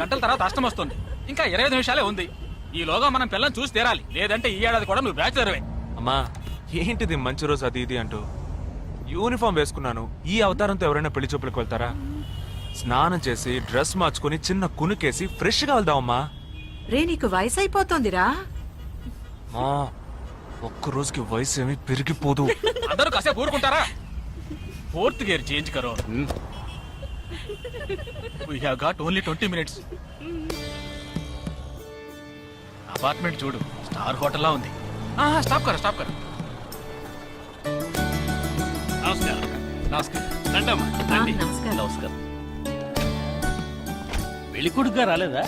గంటల తర్వాత అష్టం వస్తుంది. ఇంకా 25 నిమిషాలే ఉంది. ఈలోగా మనం పిల్లని చూసి తీరాలి, లేదంటే ఈ ఏడాది కూడా నువ్వు బ్యాచులర్వే. అమ్మా ఏంటిది మంచి రోజు అది ఇది అంటూ యూనిఫామ్ వేసుకున్నాను. ఈ అవతారంతో ఎవరైనా పెళ్లి చూపులకు వెళ్తారా? స్నానం చేసి డ్రెస్ మార్చుకుని చిన్న కునుకేసి ఫ్రెష్ గా వెళ్దామమ్మా. రే నీకు వయసు అయిపోతుందిరా. మా ఒక్క రోజుకి వయసు ఏమి పెరిగిపోదు. అందరూ కాసేపు ఊరుకుంటారా? ఫోర్త్ గేర్ చేంజ్ కరో. We have got only 20 minutes. Apartment చూడు, స్టార్ హోటల్ లా ఉంది. స్టాప్ కర. నమస్కారం. నమస్కారం. రండమ్మా, రండి. నమస్కారం. పెళ్లి కొడుకుగా రాలేదా?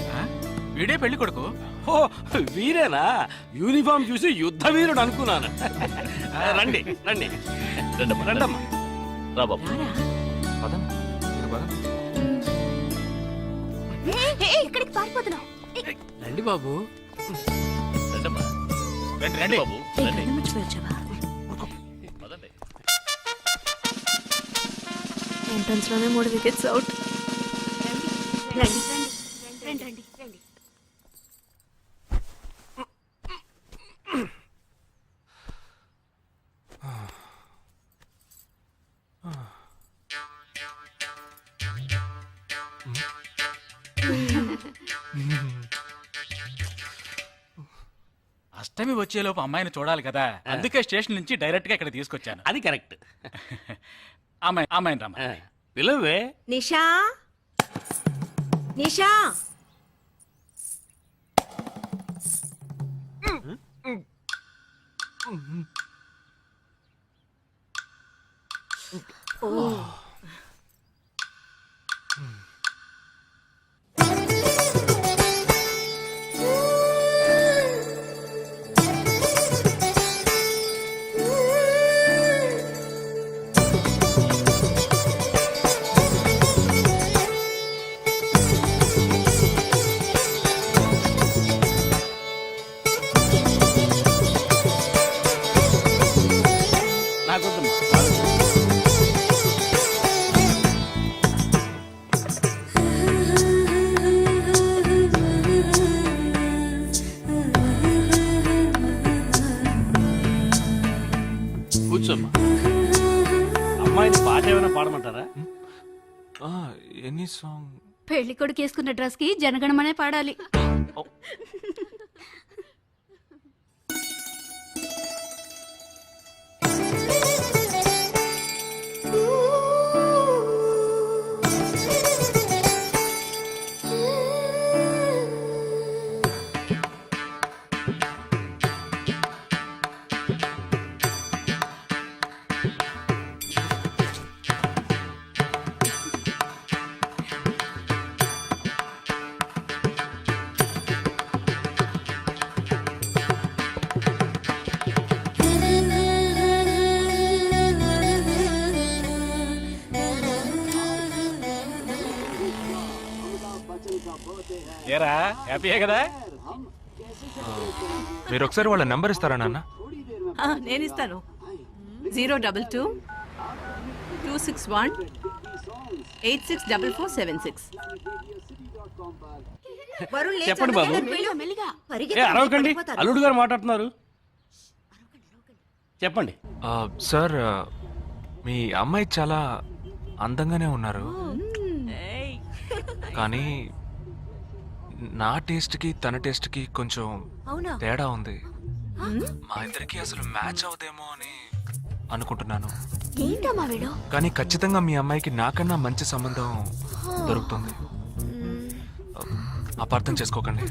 వీడే పెళ్లి కొడుకు. ఓ వీరేనా? యూనిఫామ్ చూసి యుద్ధ వీరుడు అనుకున్నాను. రండి రండి రండమ్మా రండమ్మా. రా బాబు. పదండి, మీరు పదండి. ఇక్కడికి పారిపోతున్నావు. రండి బాబు. రండమ్మా. రండి బాబు రండి. పదండి. ఎంట్రన్స్ లోనే 3 వికెట్స్ అవుట్. రండి రండి రండి రండి. అష్టమి వచ్చేలోపు అమ్మాయిని చూడాలి కదా, అందుకే స్టేషన్ నుంచి డైరెక్ట్ గా ఇక్కడ తీసుకొచ్చాను. అది కరెక్ట్. అమ్మాయిని రమ్మా. పిలవే. నిషా నిషా. నాకొద్దమ్మా. కూర్చోమ్మా. అమ్మాయిని పాట ఏమైనా పాడమంటారా? Any song? పెళ్లి కొడుకు వేసుకున్న డ్రెస్ కి జనగణమనే పాడాలి. ఏరా, హ్యాపీయే కదా? మీరు ఒకసారి వాళ్ళ నెంబర్ ఇస్తారా నాన్న? నేను ఇస్తాను. 022 261 864476. చెప్పండి బాబు. ఏ అరవకండి, అల్లుడు గారు మాట్లాడుతున్నారు. చెప్పండి. సార్, మీ అమ్మాయి చాలా అందంగానే ఉన్నారు, కానీ నా టేస్ట్కి తన టేస్ట్కి కొంచెం తేడా ఉంది. మా ఇద్దరికి అసలు మ్యాచ్ అవుదేమో అని అనుకుంటున్నాను. కానీ ఖచ్చితంగా మీ అమ్మాయికి నాకన్నా మంచి సంబంధం దొరుకుతుంది. అపార్థం చేసుకోకండి.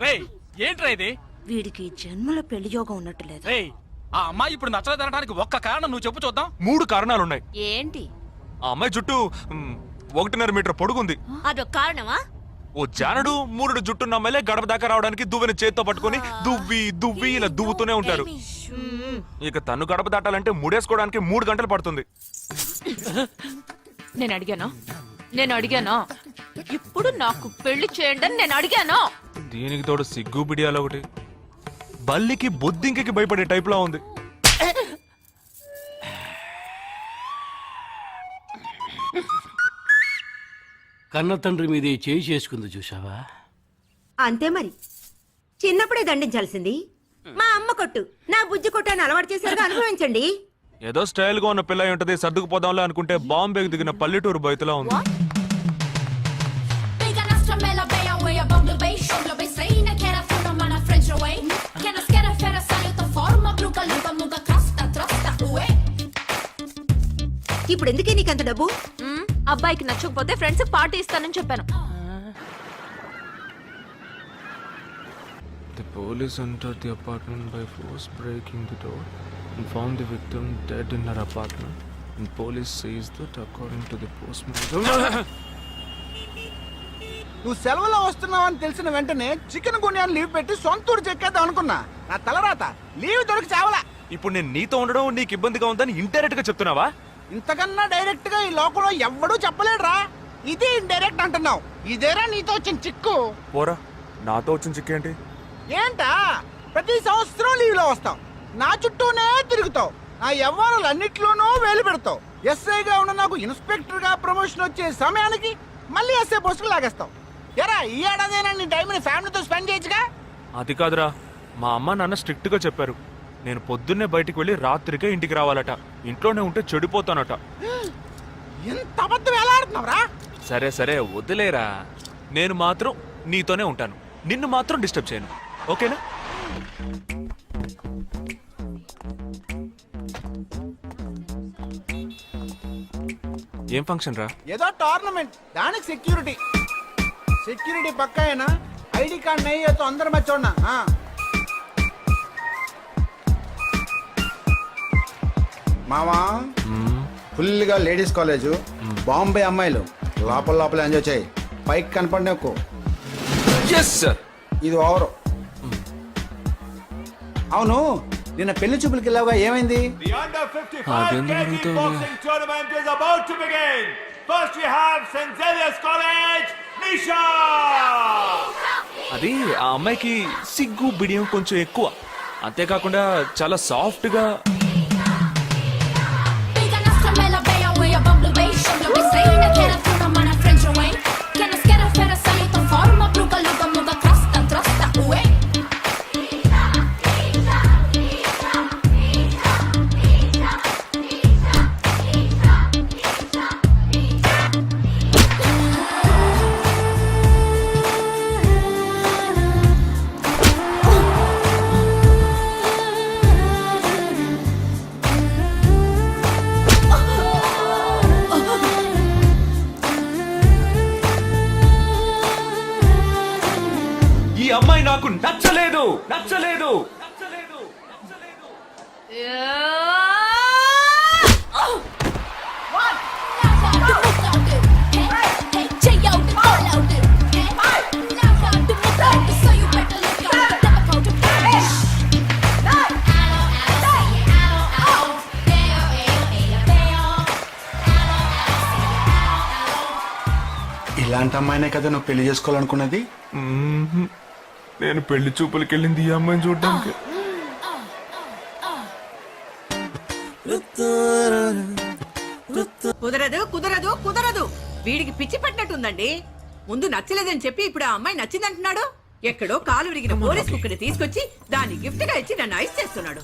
రేయ్, ఏంట్రా ఇది? వీడికి జన్మలో పెళ్లి యోగం ఉన్నట్టు లేదు. రేయ్, ఆ అమ్మాయి ఇప్పుడు నచ్చలేదనడానికి ఒక్క కారణం నువ్వు చెప్పు చూద్దాం. 3 కారణాలున్నాయి. ఏంటి? ఆ అమ్మాయి జుట్టు 1.5 మీటర్ పొడుగుంది. అదొక కారణమా? ఓ జానడు 3 జుట్టున్న అమ్మాయిలే గడప దాకా రావడానికి దువ్వెని చేత్తో పట్టుకుని దువ్వి ఇలా దువ్వుతూనే ఉంటారు. ఇక తను గడప దాటాలంటే ముడేసుకోవడానికి 3 గంటలు పడుతుంది. నేను అడిగానా? ఇప్పుడు నాకు పెళ్లి చేయండి అని నేను అడిగాను. దీనికి తోడు సిగ్గు బిడియాలో ఒకటి. బల్లికి బొద్దింకకి భయపడే టైప్ లా ఉంది. కన్న తండ్రి మీదే చేయి చేసుకుంది చూసావా? అంతే మరి, చిన్నప్పుడే దండించాల్సింది. మా అమ్మ కొట్టు, నా బుజ్జి కొట్టు అని అలవాటు చేశారుగా, అనుభవించండి. ఏదో స్టైల్ గా ఉన్న పిల్ల అయి ఉంటది, సర్దుకుపోదాంలే అనుకుంటే బాంబేకి దిగిన పల్లెటూరు బయటలా ఉంది. ఇప్పుడు ఎందుకే నీకంత డబ్బు? అబ్బాయికి నచ్చకపోతే ఫ్రెండ్స్ పార్టీ ఇస్తానని చెప్పాను. The police entered the apartment by force, breaking the door and found the victim dead in her apartment. And police says that according to the postmortem. నువ్వు సెలవులో వస్తున్నావని తెలిసిన వెంటనే చికెన్ గున్యాన్ని లీవ్ పెట్టి సొంతూరు చెక్కేద్దాం అనుకున్నా. నా తలరాత లీవ్ దొరికి చావలా. ఇప్పుడు నేను నీతో ఉండడం నీకు ఇబ్బందిగా ఉందని ఇండైరెక్ట్ గా చెప్తున్నావా? ఇంతకన్నా డైరెక్ట్ గా ఈ లోకంలో ఎవ్వడూ చెప్పలేడురా. ఇది ఇండైరెక్ట్ అంటున్నావు. ఇదేరా నీతో వచ్చిన చిక్కు. పోరా, నాతో వచ్చిన చిక్కేంటి? ఏంటా ప్రతి సంవత్సరం లీవ్ లో వస్తావు, నా చుట్టూనే తిరుగుతావు, నా వ్యవహారాలన్నిట్లోనూ వేలు పెడతావు. ఎస్ఐగా ఉన్న నాకు ఇన్స్పెక్టర్ గా ప్రమోషన్ వచ్చే సమయానికి మళ్ళీ ఎస్ఐ పోస్టుకు లాగేస్తావు. ఎరా ఈ ఏడాదైనా నీ టైంని ఫ్యామిలీతో స్పెండ్ చేయొచ్చుగా. అది కాదురా, మా అమ్మ నాన్న స్ట్రిక్ట్ గా చెప్పారు. నేను పొద్దున్నే బయటికి వెళ్ళి రాత్రికే ఇంటికి రావాలట. ఇంట్లోనే ఉంటే చెడిపోతానట. ఎంత అబద్ధం ఎలా ఆడుతున్నావురా? సరే సరే వదిలేరా, నేను మాత్రం నీతోనే ఉంటాను, నిన్ను మాత్రం డిస్టర్బ్ చేయను, ఓకేనా? ఏం ఫంక్షన్ రా? ఏదో టోర్నమెంట్, దానికి సెక్యూరిటీ. సెక్యూరిటీ పక్కా అయినా ఐడి కార్డ్ నెయ్యతో అందరు మర్చోన్నా. మామా ఫుల్ గా లేడీస్ కాలేజ్, బాంబే అమ్మాయిలు లోపల లోపల ఎంజాయ్ చేయి, పైకి కనపడి ఎక్కువ. ఇది ఓవర్. అవును, నిన్న పెళ్లి చూపులకి వెళ్ళావుగా, ఏమైంది? The under 55 KT boxing tournament is about to begin. First we have St. Xavier's College, Nisha. అది ఆ అమ్మాయికి సిగ్గు బిడియం కొంచెం ఎక్కువ, అంతేకాకుండా చాలా సాఫ్ట్ గా. ఈ అమ్మాయి నాకు నచ్చలేదు నచ్చలేదు నచ్చలేదు నచ్చలేదు. ఇలాంటి అమ్మాయినే కదా నువ్వు పెళ్లి చేసుకోవాలనుకున్నది? నేను పెళ్లి చూపులకి వెళ్ళింది ఈ అమ్మాయిని చూడడానికి. కుదరదు కుదరదు కుదరదు, వీడికి పిచ్చి పట్టినట్టుందండి. ముందు నచ్చలేదని చెప్పి ఇప్పుడు ఆ అమ్మాయి నచ్చిందంటున్నాడు. ఎక్కడో కాలు విరిగిన పోలీస్ కుక్కని తీసుకొచ్చి దాన్ని గిఫ్ట్ గా ఇచ్చి నన్ను ఐస్ చేస్తున్నాడు.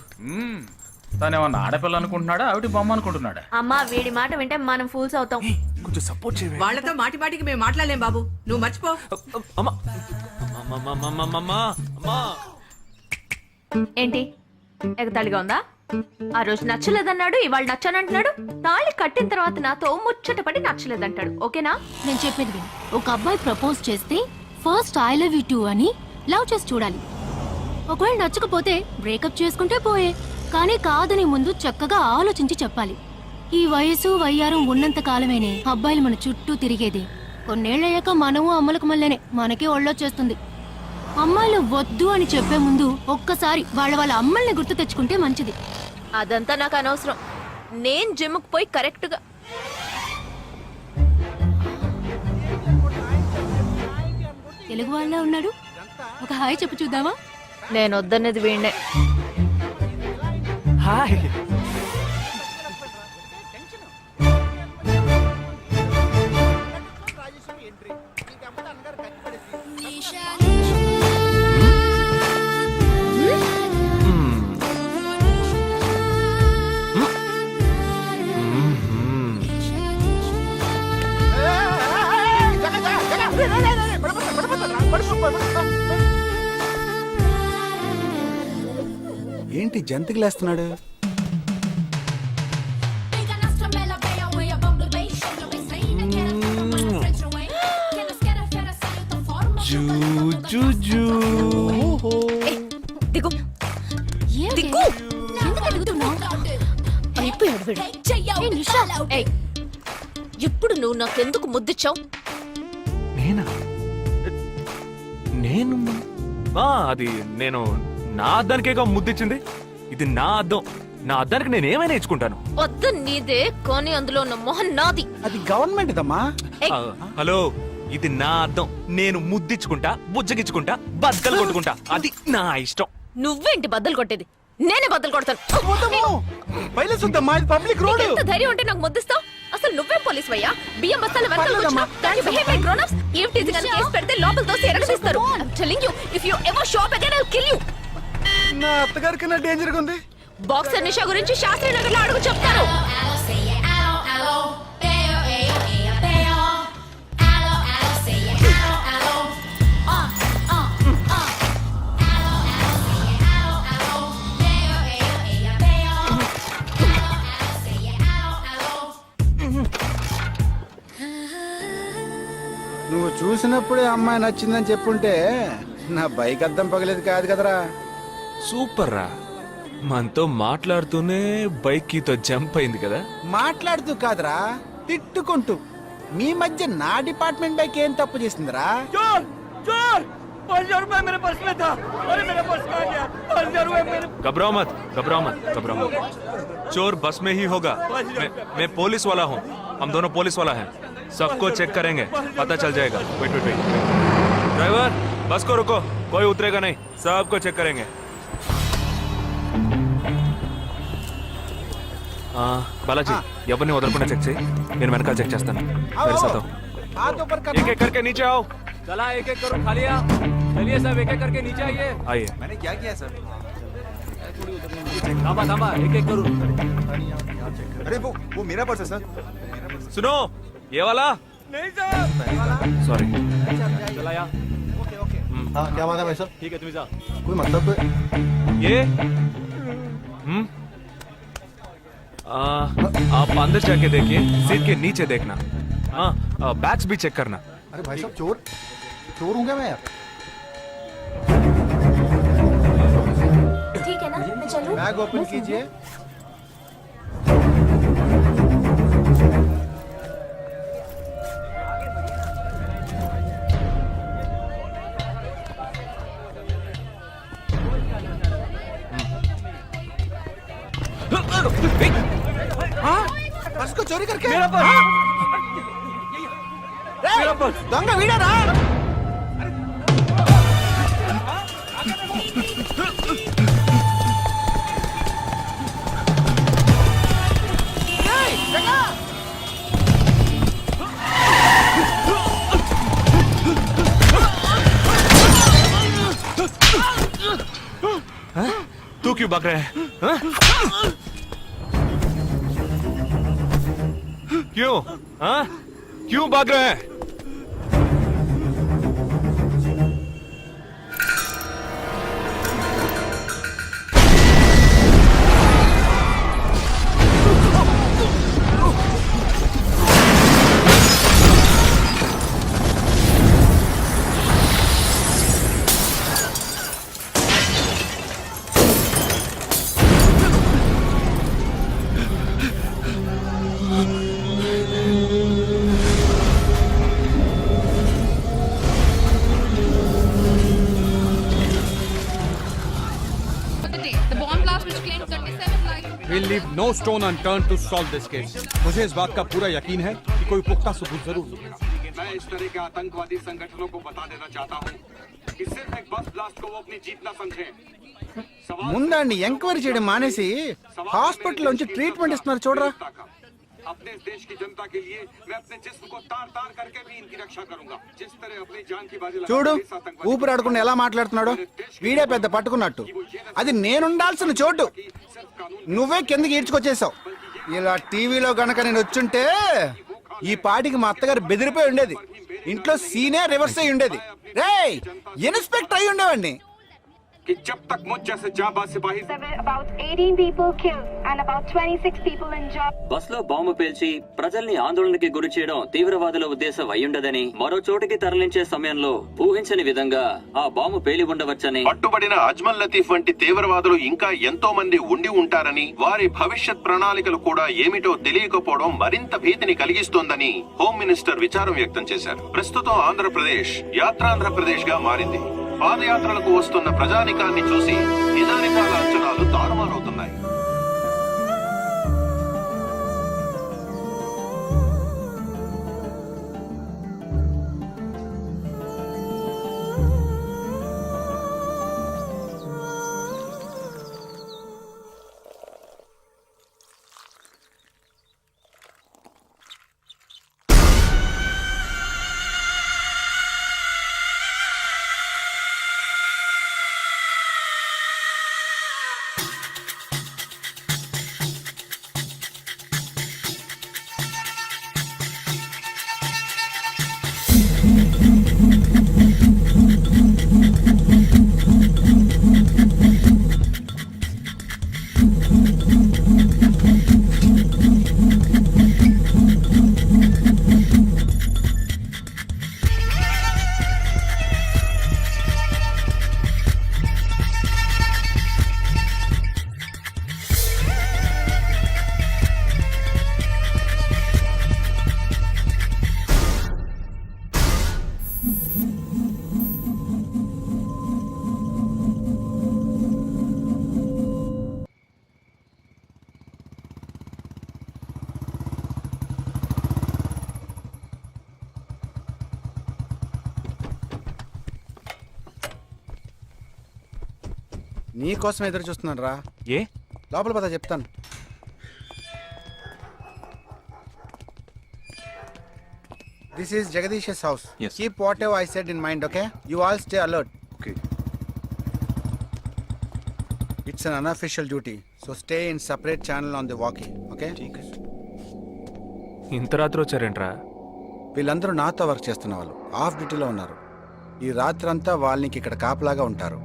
తనేమన్నా ఆడపిల్ల అనుకుంటున్నాడా, ఆవిడ బొమ్మ అనుకుంటున్నాడా? అమ్మా వీడి మాట వింటే మనం ఫూల్స్ అవుతాం. కొంచెం సపోర్ట్ చేయవే. వాళ్ళతో మాటి మాటికి మేము మాట్లాడలేం బాబు, నువ్వు మర్చిపో. అమ్మా అమ్మా అమ్మా అమ్మా అమ్మా. ఏంటి ఎగతాళిగా ఉందా? ఆ రోజు నచ్చలేదన్నాడు, ఇవాళ నచ్చానంటున్నాడు. తాళి కట్టిన తర్వాత నాతో ముచ్చటపడి నచ్చలేదంటాడు. ఓకేనా? నేను చెప్పేది విను. ఒక అబ్బాయి ప్రపోజ్ చేస్తే first I love you two అని లవ్ చేసి చూడాలి. ఒకవేళ నచ్చకపోతే బ్రేకప్ చేసుకుంటే పోయే, కానీ కాదని ముందు చక్కగా ఆలోచించి చెప్పాలి. ఈ వయసు వయ్యారం ఉన్నంత కాలమేనే అబ్బాయిలు మన చుట్టూ తిరిగేది. కొన్నేళ్లయ్యాక మనము అమ్మలకు మళ్ళీనే మనకే ఒళ్ళొచ్చేస్తుంది. అమ్మాయిలు వద్దు అని చెప్పే ముందు ఒక్కసారి వాళ్ళ అమ్మల్ని గుర్తు తెచ్చుకుంటే మంచిది. అదంతా నాకు అనవసరం. నేను జిమ్కి పోయి కరెక్ట్ గా తెలుగు వాళ్ళ ఉన్నాడు, ఒక హాయ్ చెప్పు చూద్దామా? నేను వద్దనేది వీణ్ణే. హాయ్. ఏంటి జంతికలేస్తున్నాడు? దిగు దిగు. ఎందుకు అడుగుతున్నావ్? అయిపోయాడు వీడు. ఏ నిషా, ఏయ్, ఇప్పుడు నువ్వు నాకెందుకు ముద్దిచ్చావు? నేనా? నేను అది నేను నా అద్దానికేగా ముద్దిచ్చింది. ఇది నా అద్దం. నా అద్దానికి నేను ఏమైనా ఇచ్చుకుంటాను. వద్దు నీదే, కానీ అందులో ఉన్న మొహం నాది. అది గవర్నమెంట్ దమ్మా. ఏయ్, హలో, ఇది నా అద్దం. నేను ముద్దిచ్చుకుంటా, బుజ్జగిచ్చుకుంటా, బద్దలు కొట్టుకుంటా. అది నా ఇష్టం. నువ్వేంటి బద్దలు కొట్టేది? నేనే బద్దలు కొడతాను. Public road. ఎంత ధైర్యం ఉంటే నాకు ముద్దిస్తావు? అసలు నువ్వే పోలీస్ వయ్యా? బియ్యం బస్తాల వెనకాల కూర్చున్నావ్. Can you behave like grown-ups? ఏం టీజింగ్ అని కేసు పెడితే లోపల తోసి ఎరగదీస్తారు. I'm telling you, if you ever show up again, I'll kill you. నా అత్తగారికి నా డేంజర్ గా ఉంది. బాక్సర్ నిషా గురించి శాస్త్రి నగర్ లో అడుగు చెప్తారు. నువ్వు చూసినప్పుడే అమ్మాయి నచ్చిందని చెప్పుంటే నా బైక్ అద్దం పగలేదు కాదు కదరా. సూపర్ రా. మనతో మాట్లాడుతూనే బైక్ కీతో జంప్ అయింది కదా. మాట్లాడుతూ కాదురా, తిట్టుకుంటూ. మీ మధ్య నా డిపార్ట్మెంట్ బైక్ ఏం తప్పు చేసిందిరా? घबराओ मत, घबराओ मत, घबराओ मत. चोर बस में ही होगा. मैं पुलिस वाला हूँ. हम दोनों पुलिस वाला हैं. सबको चेक करेंगे, पता चल जाएगा. Wait wait wait. ड्राइवर, बस को रुको. कोई उतरेगा नहीं. सबको चेक करेंगे. बालाजी, ఎవరిని వదలకుండా చెక్ చేయి. నేను వెనకాల చెక్ చేస్తాను. मेरे साथ आओ. हाथ ऊपर कर. एक एक करके नीचे आओ. चला एक एक करो, खाली चलिए सब एक एक करके नीचे आइए. आइए. मैंने क्या किया सर? थामा थामा, एक एक करो. अरे वो मेरा पर्स है सर. सुनो, ये वाला नहीं सर. सॉरी. चला यार. Okay okay. हाँ क्या बात है भाई साहब? ठीक है, तुम जा. कोई मतलब? ये आप अंदर जाके देखिए. सीट के नीचे देखना. हाँ, बैग्स भी चेक करना. अरे भाई साहब चोर हूँ क्या मैं यार? ठीक है ना, मैं चलूं? बैग ओपन कीजिए. पर्स को चोरी करके मेरा पर्स. मेरा पर्स दंगा वीडरा. तू क्यों भाग रहा है? हाँ? क्यों? हाँ? क्यों भाग रहा है? We'll leave no stone unturned to solve this case. मुझे इस बात का पूरा यकीन है कि कोई पुख्ता सबूत जरूर मिलेगा. मैं इस तरह के आतंकवादी संगठनों को बता देना चाहता हूँ कि सिर्फ एक बस ब्लास्ट को वो अपनी जीत ना समझें. ముందండి ఎంక్వైరీ చేయడం మానేసి హాస్పిటల్ నుంచి ట్రీట్మెంట్ ఇస్తున్నారు చూడరా. अपने इस देश की जनता के लिए मैं अपने जिस्म को तार तार करके भी इनकी रक्षा करूंगा. जिस तरह अपनी जान की बाजी చూడు ఊపిరి ఆడకుండా ఎలా మాట్లాడుతున్నాడు. వీడే పెద్ద పట్టుకున్నట్టు. అది నేనుండాల్సిన చోటు నువ్వే కిందకి ఈడ్చుకొచ్చేసావు. ఇలా టీవీలో గనక నేను వచ్చుంటే ఈ పాటికి మా అత్తగారు బెదిరిపోయి ఉండేది. ఇంట్లో సీనే రివర్స్ అయి ఉండేది. రేయ్ ఇన్స్పెక్టర్ అయి ఉండేవాడిని. कि जब तक मुझ जैसे जाबाज सिपाही About 18 people killed and about 26 people injured. Bus లో బాంబు పేల్చి ప్రజల్ని ఆందోళనకి గురి చేయడం తీవ్రవాదుల ఉద్దేశం అయ్యుండదని, మరో చోటికి తరలించే సమయంలో ఊహించని విధంగా ఆ బాంబు పేలి ఉండవచ్చని, పట్టుబడిన అజ్మల్ లతీఫ్ వంటి తీవ్రవాదులు ఇంకా ఎంతో మంది ఉండి ఉంటారని, వారి భవిష్యత్ ప్రణాళికలు కూడా ఏమిటో తెలియకపోవడం మరింత భీతిని కలిగిస్తోందని హోమ్ మినిస్టర్ విచారం వ్యక్తం చేశారు. ప్రస్తుతం ఆంధ్రప్రదేశ్ యాత్రాంధ్రప్రదేశ్ గా మారింది. పాదయాత్రలకు వస్తున్న ప్రజానికాన్ని చూసి నిజానికాల అంచనాలు తారుమారవుతున్నాయి. నీ కోసం ఎదురు చూస్తున్నాను రా. ఏ లోపల పద చెప్తాను. This is Jagadish house. Keep what ever I said in mind, okay? You all stay alert. Okay. It's an unofficial duty, so stay in separate channel on the walkie, okay? ఇంత రాత్రి వచ్చారేంట్రా? వీళ్ళందరూ నాతో వర్క్ చేస్తున్న వాళ్ళు, ఆఫ్ డ్యూటీలో ఉన్నారు. ఈ రాత్రంతా వాళ్ళకి ఇక్కడ కాపలాగా ఉంటారు.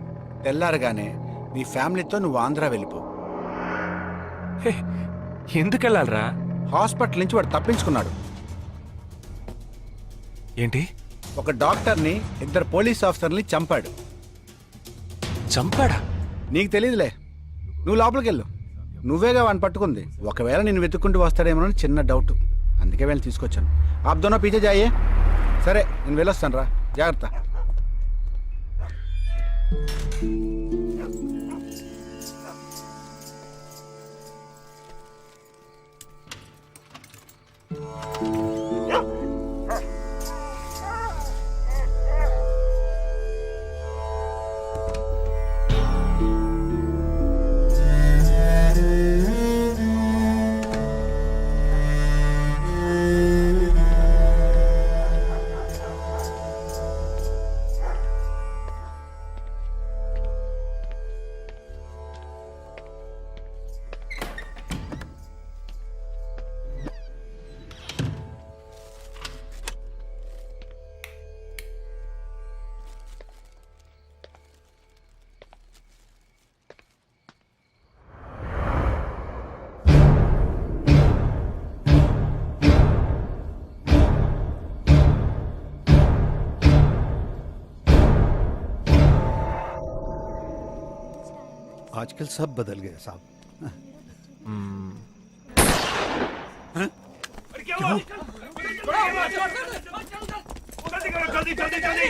తెల్లారగానే నీ ఫ్యామిలీతో నువ్వు ఆంధ్ర వెళ్ళిపో. హే, ఎందుకు వెళ్ళాలరా? హాస్పిటల్ నుంచి వాడు తప్పించుకున్నాడు. ఏంటి? ఒక డాక్టర్ని, 2 పోలీస్ ఆఫీసర్ని చంపాడు. చంపాడా? నీకు తెలియదులే, నువ్వు లోపలికి వెళ్ళు. నువ్వేగా వాడిని పట్టుకుంది. ఒకవేళ నేను వెతుక్కుంటూ వస్తాడేమో అని చిన్న డౌట్, అందుకే వెళ్ళి తీసుకొచ్చాను. ఆప్ దోనో పీछे जाइए. సరే నేను వెళ్ళొస్తాను రా, జాగ్రత్త. आजकल सब बदल गया साहब. जल्दी जल्दी जल्दी.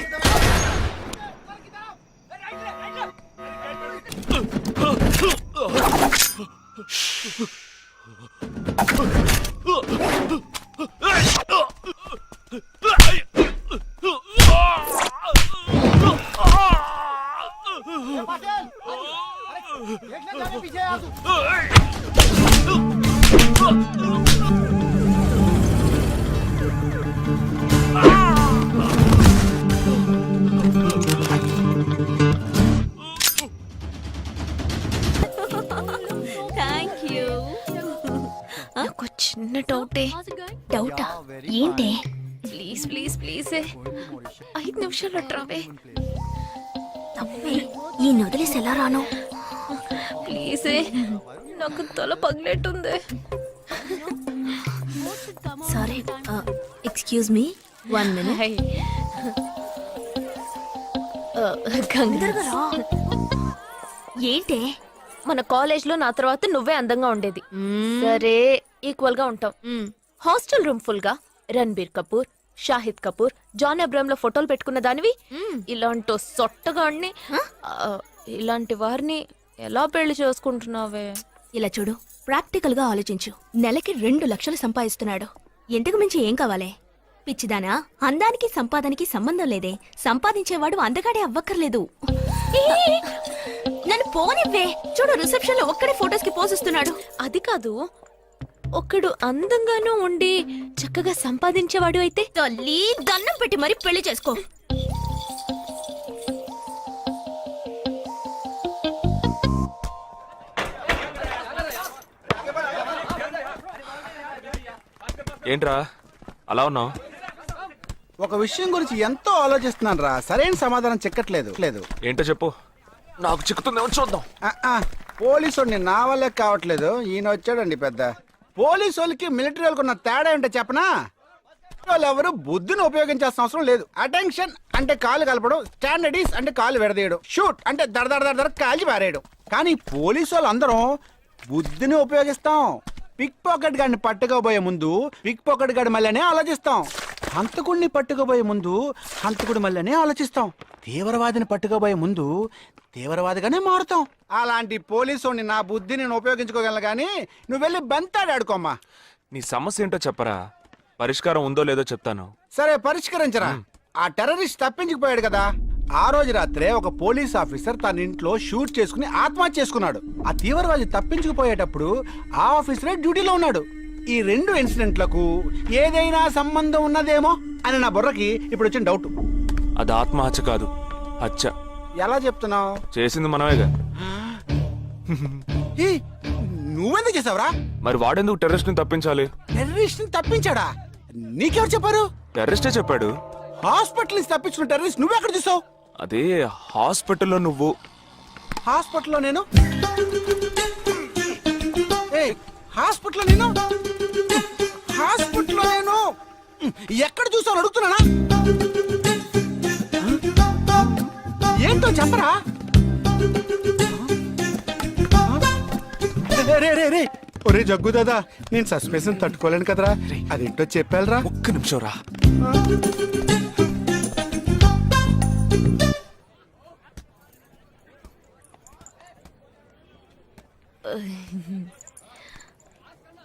నాకు చిన్న డౌటే. డౌటా? ఏంటే? ప్లీజ్ ప్లీజ్ ప్లీజ్ ప్లీజ్ 5 నిమిషాలు ట్రావే ఈ నొదిలేసి ఎలా రాను? ప్లీజ్ నాకు తల పగిలేట్టుంది. Sorry, excuse me, 1 minute. ఏంటే? మన కాలేజ్ లో నా తర్వాత నువ్వే అందంగా ఉండేది. సరే, ఈక్వల్ గా ఉంటాం. హాస్టల్ రూమ్ ఫుల్ గా రణబీర్ కపూర్, షాహిద్ కపూర్, జాన్ అబ్రామ్ లో ఫోటోలు పెట్టుకున్న దానివి ఇలాంటి సొట్టగాన్ని, ఇలాంటి వారిని ఎలా పెళ్లి చేసుకుంటున్నావే? ఇలా చూడు, ప్రాక్టికల్ గా ఆలోచించు. నెలకి 2 లక్షలు సంపాదిస్తున్నాడు. ఎంతకు మించి ఏం కావాలే? పిచ్చిదానా, అందానికి సంపాదనకి సంబంధం లేదే. సంపాదించేవాడు అందగాడే అవ్వక్కర్లేదు. నన్ను పోనివ్వే. చూడు, రిసెప్షన్ లో ఒక్కడే ఫోటోస్ కి పోజిస్తున్నాడు. అది కాదు, ఒక్కడు అందంగానూ ఉండి చక్కగా సంపాదించేవాడు అయితే తల్లి దండం పెట్టి మరి పెళ్లి చేసుకో. ఏంట్రా అలా ఉన్నావు? ఒక విషయం గురించి ఎంతో ఆలోచిస్తున్నాను రా, సరైన సమాధానం చిక్కట్లేదు. ఏంటో చెప్పు, నాకు చిక్కుతుందేమో చూద్దాం. పోలీసు నా వల్లే కావట్లేదు. ఈయన వచ్చాడండి పెద్ద. పోలీసు వాళ్ళకి మిలిటరీ వాళ్ళకి ఉన్న తేడా ఏంటో చెప్పనా? వాళ్ళు ఎవరు బుద్ధిని ఉపయోగించాల్సిన అవసరం లేదు. అటెన్షన్ అంటే కాలు కలపడం, స్టాండర్డీస్ అంటే కాలు విడదీయడం, షూట్ అంటే దడ కాల్చి పారేయడం. కానీ పోలీసు వాళ్ళు అందరం బుద్ధిని ఉపయోగిస్తాం. పిక్ పాకెట్ గాడిని పట్టుకోబోయే ముందు పిక్ పాకెట్ గాడి మళ్ళీనే ఆలోచిస్తాం. హంతకుడిని పట్టుకోబోయే ముందు హంతకుడి మళ్ళీనే ఆలోచిస్తాం. తీవ్రవాదిని పట్టుకోబోయే ముందు తీవ్రవాదిగానే మారుతాం. అలాంటి పోలీసుని నా బుద్ధి నేను ఉపయోగించుకోగలను, కానీ నువ్వు వెళ్ళి బంతాడు ఆడుకోమ్మా. నీ సమస్య ఏంటో చెప్పరా, పరిష్కారం ఉందో లేదో చెప్తాను. సరే, పరిష్కరించరా. ఆ టెర్రరిస్ట్ తప్పించుకుపోయాడు కదా, ఆ రోజు రాత్రే ఒక పోలీస్ ఆఫీసర్ తన ఇంట్లో షూట్ చేసుకుని ఆత్మహత్య చేసుకున్నాడు. ఆ తీవ్రవాది తప్పించుకుపోయేటప్పుడు ఆ ఆఫీసరే డ్యూటీలో ఉన్నాడు. ఈ 2 ఇన్సిడెంట్లకు ఏదైనా సంబంధం ఉన్నదేమో అని నా బుర్రకి ఇప్పుడు వచ్చిన డౌట్. అది ఆత్మహత్య కాదు, హత్య. ఎలా చెప్తున్నావు? చేసింది మనమేగా. నువ్వెందుకు చేసావురా? మరి వాడెందుకు టెర్రరిస్ట్ ని తప్పించాలి? టెర్రరిస్ట్ ని తప్పించాడా? నీకెవరు చెప్పారు? టెర్రరిస్టే చెప్పాడు. హాస్పిటల్ నుంచి తప్పించిన టెర్రరిస్ట్ నువ్వెక్కడ చూసావు? అదే హాస్పిటల్లో నువ్వు. హాస్పిటల్లో నేను? హాస్పిటల్లో నేను? హాస్పిటల్లో నేను ఎక్కడ చూసావు అడుగుతున్నానా? ఏంటో చెప్పరా? రే ఒరే జగ్గు దాదా, నేను సస్పెన్షన్ తట్టుకోలేను కదరా. అదేంటో చెప్పాలరా. ఒక్క నిమిషం రా.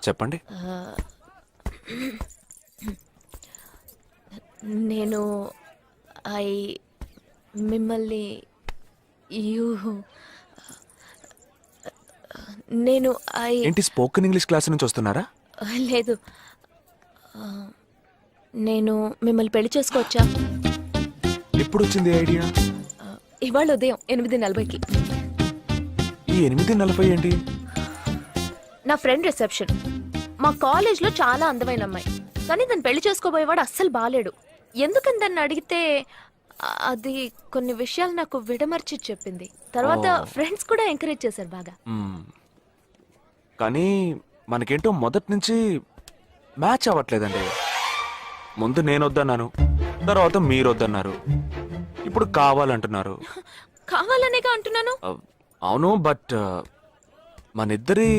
చెప్పండి. నేను మిమ్మల్ని నేను ఏంటి, స్పోకెన్ ఇంగ్లీష్ క్లాస్ నుంచి వస్తున్నారా? లేదు, నేను మిమ్మల్ని పెళ్లి చేసుకోవచ్చా? ఎప్పుడు వచ్చింది ఐడియా? ఇవాళ ఉదయం 8:40కి. ఈ 8:40 ఏంటి? నా ఫ్రెండ్ రిసెప్షన్. మా కాలేజ్ లో చాలా అందమైన అమ్మాయి, కానీ దాన్ని పెళ్లి చేసుకోబోయేవాడు అస్సలు బాలేడు. ఎందుకని దాన్ని అడిగితే అది కొన్ని విషయాలు నాకు విడమర్చి చెప్పింది. తర్వాత ఫ్రెండ్స్ కూడా ఎంకరేజ్ చేశారు బాగా. కానీ మనకేంటో మొదటి నుంచి మ్యాచ్ అవ్వట్లేదండి. ముందు నేను వద్దన్నాను, తర్వాత మీరు వద్దన్నారు, ఇప్పుడు కావాలంటున్నారు. కావాలనేగా అంటున్నాను. అవును, బట్ మనిద్దరి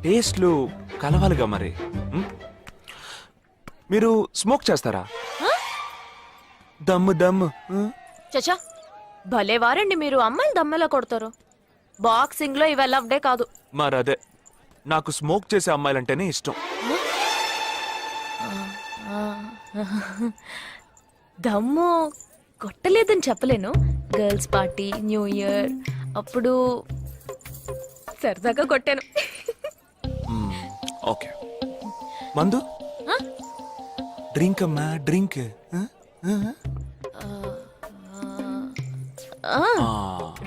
టేస్ట్లు కలవాలిగా మరి. మీరు స్మోక్ చేస్తారా? దమ్ము దమ్ము. చచ్చా, భలే వారండి మీరు. అమ్మాయిలు దమ్మెలా కొడతారు. బాక్సింగ్ లో ఇవి లవ్డే కాదు. మరి అదే, నాకు స్మోక్ చేసే అమ్మాయిలంటేనే ఇష్టం. దమ్ము కొట్టలేదని చెప్పలేను. గర్ల్స్ పార్టీ, న్యూ ఇయర్ అప్పుడు సరదాగా కొట్టాను. ఓకే, మందు డ్రింక్ అమ్మా, drink.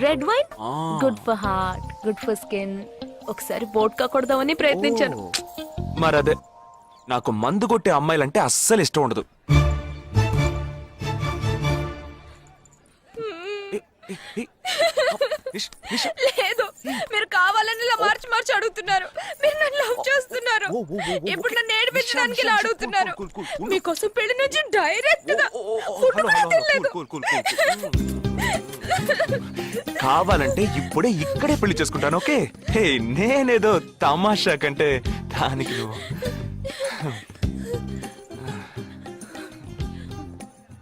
Red wine good for heart, good for skin. ఒకసారి వోడ్కా కొడదామని ప్రయత్నించాను. మరదే, నాకు మందు కొట్టే అమ్మాయిలంటే అస్సలు ఇష్టం ఉండదు. లేదు, మీరు కావాలని ఇలా మార్చి మార్చి అడుగుతున్నారు. మీరు నన్ను లవ్ చేస్తున్నారు. ఇప్పుడు నన్ను ఏడిపించడానికి ఇలా అడుగుతున్నారు. మీకోసం పెళ్లి నుంచి డైరెక్ట్ గా ఫుడ్ కూడా తినలేదు. కావాలంటే ఇప్పుడే ఇక్కడే పెళ్లి చేసుకుంటాను. ఓకే, హే నేనేదో తమాషా కంటే దానికి నువ్వు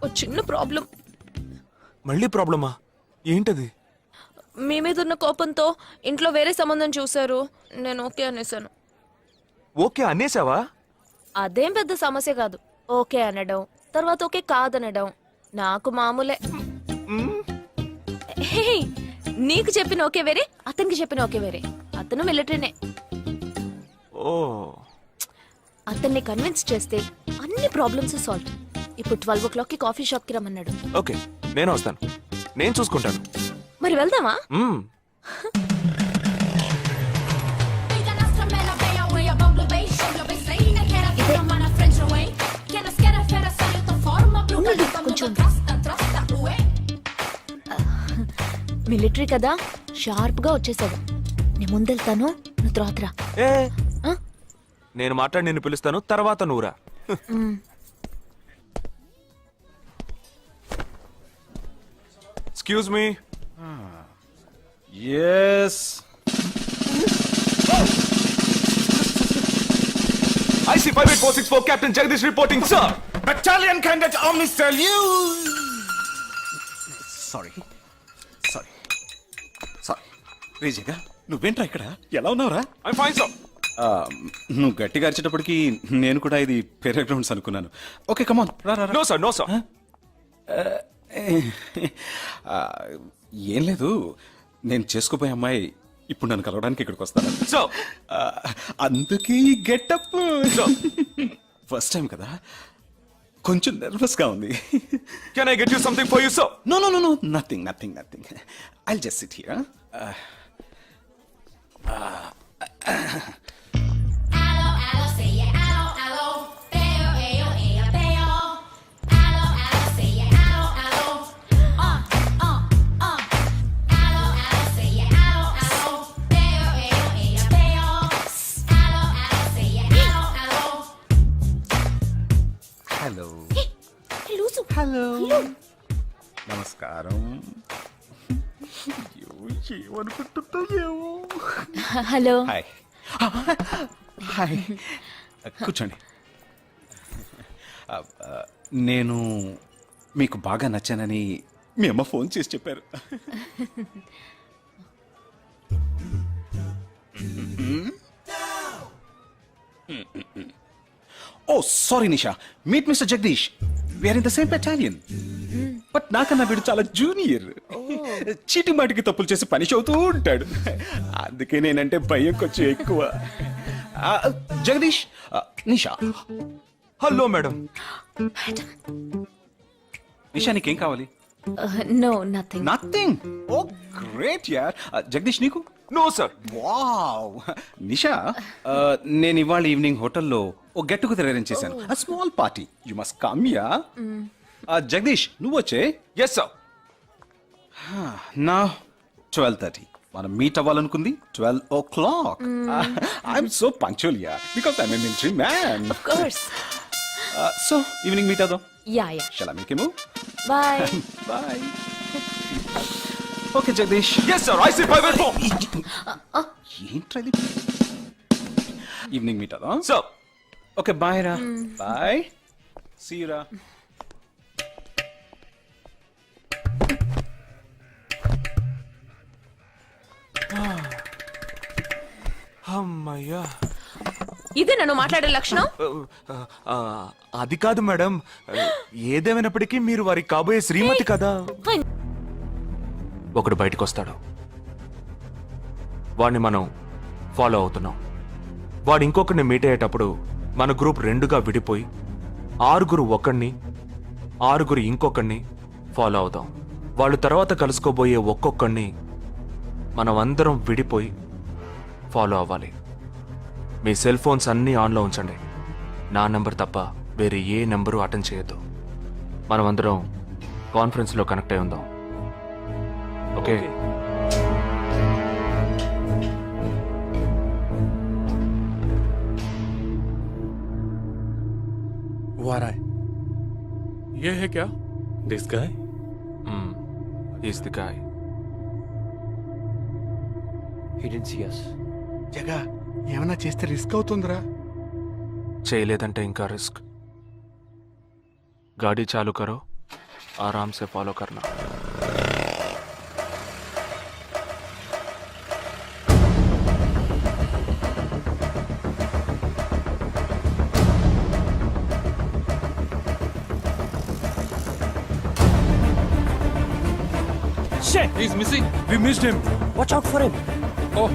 ఓ చిన్న ప్రాబ్లం. మళ్ళీ ప్రాబ్లమా? ఏంటది? మీ మీద ఉన్న కోపంతో ఇంట్లో వేరే సంబంధం చూశారు. నేను ఓకే అనేసాను. ఓకే అనేసావా? అదేం పెద్ద సమస్య కాదు. ఓకే అనడం, తర్వాత ఓకే కాదనడం నాకు మామూలే. హే, నీకు చెప్పిన ఓకే వేరే, అతనికి చెప్పిన ఓకే వేరే. అతను మిలిటరీనే. ఓ, అతన్ని కన్విన్స్ చేస్తే అన్ని ప్రాబ్లమ్స్ సాల్వ్. ఇప్పుడు 12 o'clockకి కాఫీ షాప్ కి రమ్మన్నాడు. ఓకే నేను వస్తాను, నేను చూసుకుంటాను. మరి వెళ్దామా? మిలిటరీ కదా, షార్ప్ గా వచ్చేసాడు. నేను ముందెళ్తాను, నువ్వు తర్వాత రా. నేను మాట్లాడి నిన్ను పిలుస్తాను, తర్వాత నువ్వురా. Excuse me. Yes. IC 58464 Captain Jagdish reporting, sir. Battalion Cadet Omni salute. Sorry. రేజేగా నువ్వేంట్రా ఇక్కడ? ఎలా ఉన్నావురా? I'm fine, sir. నువ్వు గట్టిగా అరిచేటప్పటికి నేను కూడా ఇది పేరే గ్రౌండ్స్ అనుకున్నాను. ఓకే కమాన్ రా. No, sir. ఏం లేదు, నేను చేసుకోపోయే అమ్మాయి ఇప్పుడు నన్ను కలవడానికి ఇక్కడికి వస్తాను. So, అందుకే గెటప్. ఫస్ట్ టైం కదా, కొంచెం నర్వస్ గా ఉంది. can I get you something for you, sir? No, nothing. I'll just sit here. Hello, నమస్కారం. ఏమనుకుంటుందో. హలో. హాయ్ కూర్చోండి. నేను మీకు బాగా నచ్చానని మీ అమ్మ ఫోన్ చేసి చెప్పారు. Oh sorry Nisha, meet mister Jagdish. We are in the same battalion. But నాకన్నా వీడు చాలా జూనియర్. చీటి మాటికి తప్పులు చేసి పనిష్ అవుతూ ఉంటాడు. అందుకే నేనంటే భయం కొంచెం ఎక్కువ. జగదీష్, నిషా. Hello madam. నిషా నీకేం కావాలి? No, nothing. Nothing. Oh great యార్. జగదీష్ నీకు? No sir. వావ్. నిషా, నేను ఇవాళ ఈవినింగ్ హోటల్లో ఓ గెట్ టుగెదర్ అరేంజ్ చేశాను. Small party. You must come yeah. Jagdish నువ్వు వచ్చే. Yes sir. నా 12:30 మనం మీట్ అవ్వాలనుకుంది 12 o'clock. I'm so punctual yeah, because I'm a military man. Of course. So evening meet అవుదాం. Yeah. Shall I make a move? Bye. Bye. Okay Jagdish. Yes sir. IC 584. ఏంట్రా ఇది? Evening meet అవుదాం. Sir. Okay bye రా. Bye. See you రా. అమ్మయ్యా. ఇదే నన్ను మాట్లాడే లక్షణం? అది కాదు మేడం, ఏదేమైనప్పటికీ మీరు వారి కాబోయే శ్రీమతి కదా. ఒకడు బయటకు వస్తాడు, వాడిని మనం ఫాలో అవుతున్నాం. వాడు ఇంకొకరిని మీట్ అయ్యేటప్పుడు మన గ్రూప్ 2గా విడిపోయి 6 ఒకడిని 6 ఇంకొకడిని ఫాలో అవుదాం. వాళ్ళు తర్వాత కలుసుకోబోయే ఒక్కొక్కడిని మనం అందరం విడిపోయి ఫాలో అవ్వాలి. మీ సెల్ ఫోన్స్ అన్నీ ఆన్లో ఉంచండి. నా నెంబర్ తప్ప వేరే ఏ నెంబరు అటెండ్ చేయొద్దు. మనం అందరం కాన్ఫరెన్స్లో కనెక్ట్ అయి ఉందాం. ఓకే वो आ रहा है ये है क्या this guy is the guy. he didn't see us జగా ఏమన్నా చేస్తే రిస్క్ అవుతుందిరా. చేయలేదంటే ఇంకా రిస్క్. गाड़ी चालू करो, आराम से फॉलो करना. shit he's missing we missed him watch out for him oh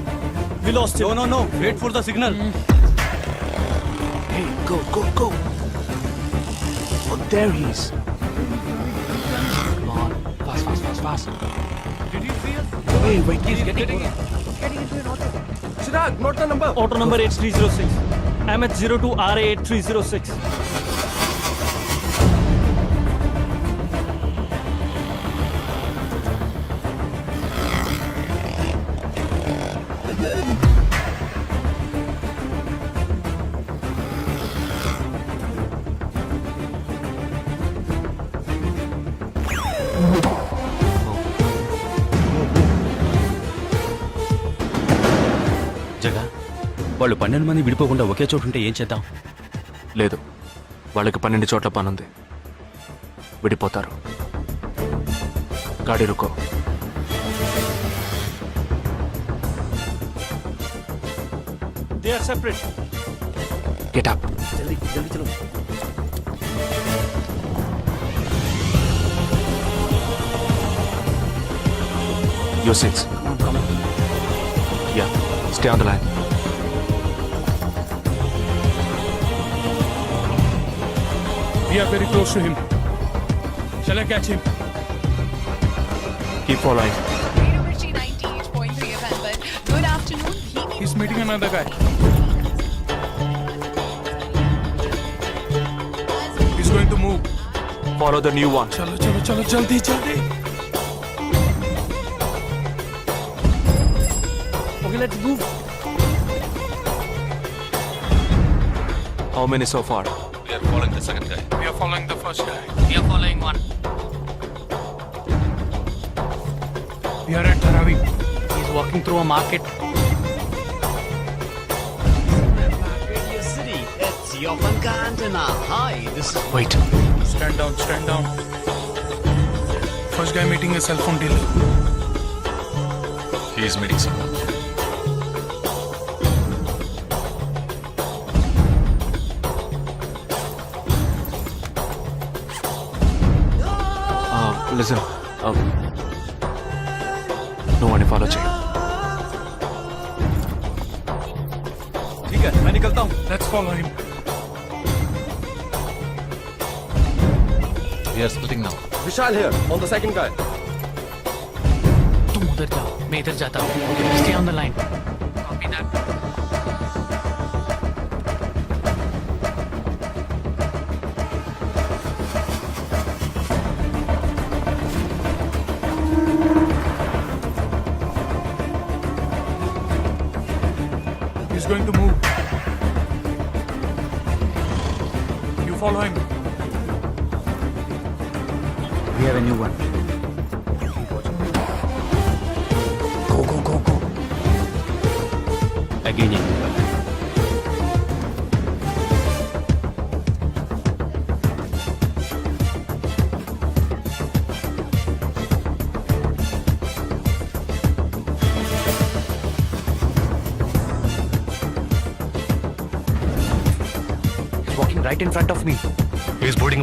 we lost him no wait for the signal Hey, go. Oh, there he is. Come on, fast. did you see us Wait, he's getting Chirag note the number Auto number 8306. MH02 RA 8306. జగా వాళ్ళు 12 మంది విడిపోకుండా ఒకే చోటు ఉంటే ఏం చేద్దాం? లేదు, వాళ్ళకి 12 చోట్ల పనుంది, విడిపోతారు. గాడి రుకో. They are separate. Get up. జల్దీ చలో. Your seats. Yeah, stay on the line. we are very close to him shall I catch him Keep following. Good afternoon. he's meeting another guy he's going to move Follow the new one. chalo jaldi Okay, let's move. How many so far? we are following the second guy we are following the first guy We are following one. we are at Dharavi He's walking through a market. Wait. stand down first guy meeting a cell phone dealer He is meeting someone. Listen. No one follow check. ठीक है मैं निकलता हूँ let's follow him We are splitting now. Vishal here on the second guy तुम उधर जाओ, मैं इधर जाता हूँ. Stay on the line. Copy that. he's going to move you follow him We have a new one. Go. Again. He's walking right in front of me. He is boarding